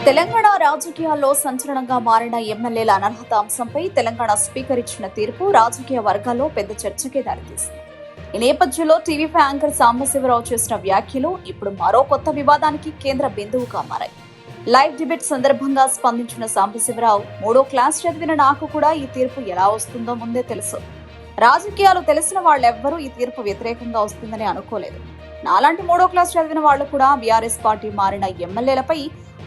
తెలంగాణ రాజకీయాల్లో సంచలనంగా మారిన ఎమ్మెల్యేల అనర్హత అంశంపై తెలంగాణ స్పీకర్ ఇచ్చిన తీర్పు రాజకీయ వర్గాల్లో పెద్ద చర్చకే దారితీసింది. ఈ నేపథ్యంలో టీవీ5 యాంకర్ సాంబశివరావు చేసిన వ్యాఖ్యలు ఇప్పుడు మరో కొత్త వివాదానికి కేంద్ర బిందువుగా మారాయి. లైవ్ డిబేట్ సందర్భంగా స్పందించిన సాంబశివరావు, 3వ క్లాస్ చదివిన నాకు కూడా ఈ తీర్పు ఎలా వస్తుందో ముందే తెలుసు. రాజకీయాలు తెలిసిన వాళ్ళెవ్వరూ ఈ తీర్పు వ్యతిరేకంగా వస్తుందని అనుకోలేదు. నాలాంటి 3వ క్లాస్ చదివిన వాళ్లు కూడా బీఆర్ఎస్ పార్టీ మారిన ఎమ్మెల్యేలపై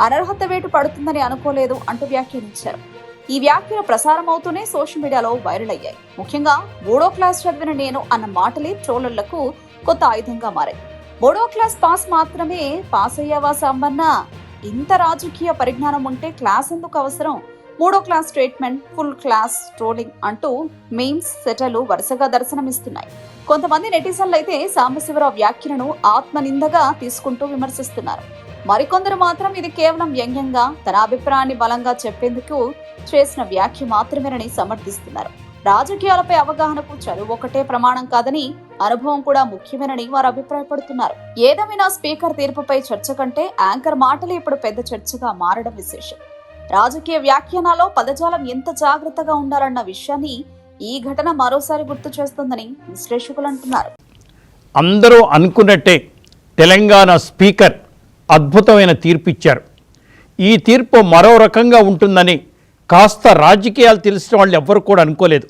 అనర్హత వేటు పడుతుందని అనుకోలేదు అంటూ వ్యాఖ్యానించారు. ఈ వ్యాఖ్యలు ప్రసారం అవుతూనే సోషల్ మీడియాలో వైరల్ అయ్యాయి. ముఖ్యంగా 3వ క్లాస్ చదివిన నేను అన్న మాటలే ట్రోలర్లకు కొత్త ఆయుధంగా మారాయి. 3వ క్లాస్ పాస్ మాత్రమే పాస్ అయ్యావా సాంబన్న? ఇంత రాజకీయ పరిజ్ఞానం ఉంటే క్లాస్ ఎందుకు అవసరం? 3వ class statement, full class trolling అంటూ మీమ్స్, సెటలు వరుసగా దర్శనమిస్తున్నాయి. కొంతమంది నెటిజన్లు అయితే సాంబశివరావు వ్యాఖ్యలను ఆత్మనిందగా తీసుకుంటూ విమర్శిస్తున్నారు. మరికొందరు మాత్రం ఇది కేవలం వ్యంగ్యంగా తన అభిప్రాయాన్ని బలంగా చెప్పేందుకు చేసిన వ్యాఖ్య మాత్రమేనని సమర్థిస్తున్నారు. రాజకీయాలపై అవగాహనకు చదువు ఒకటే ప్రమాణం కాదని, అనుభవం కూడా ముఖ్యమేనని వారు అభిప్రాయపడుతున్నారు. ఏదేమైనా స్పీకర్ తీర్పుపై చర్చ కంటే యాంకర్ మాటలు ఇప్పుడు పెద్ద చర్చగా మారడం విశేషం. రాజకీయ వ్యాఖ్యానాల్లో పదజాలం ఎంత జాగ్రత్తగా ఉండాలన్న విషయాన్ని ఈ ఘటన మరోసారి గుర్తు చేస్తుందని విశ్లేషకులు అంటున్నారు. అందరూ అనుకున్నట్టే తెలంగాణ స్పీకర్ అద్భుతమైన తీర్పు ఇచ్చారు. ఈ తీర్పు మరో రకంగా ఉంటుందని కాస్త రాజకీయాలు తెలిసిన వాళ్ళు ఎవ్వరు కూడా అనుకోలేదు.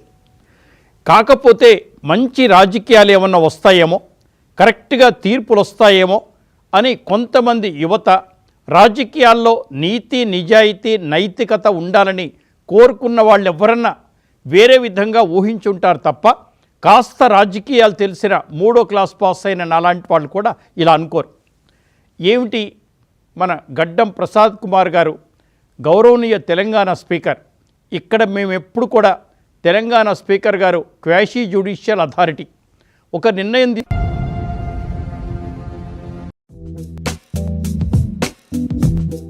కాకపోతే మంచి రాజకీయాలు ఏమన్నా వస్తాయేమో, కరెక్ట్గా తీర్పులు వస్తాయేమో అని కొంతమంది యువత రాజకీయాల్లో నీతి, నిజాయితీ, నైతికత ఉండాలని కోరుకున్న వాళ్ళు ఎవరన్నా వేరే విధంగా ఊహించుంటారు తప్ప కాస్త రాజకీయాలు తెలిసిన 3వ క్లాస్ పాస్ అయిన నాలాంటి వాళ్ళు కూడా ఇలా అనుకోరు. ఏమిటి, మన గడ్డం ప్రసాద్ కుమార్ గారు గౌరవనీయ తెలంగాణ స్పీకర్, ఇక్కడ మేము ఎప్పుడు కూడా తెలంగాణ స్పీకర్ గారు క్వాషీ జ్యుడిషియల్ అథారిటీ ఒక నిర్ణయం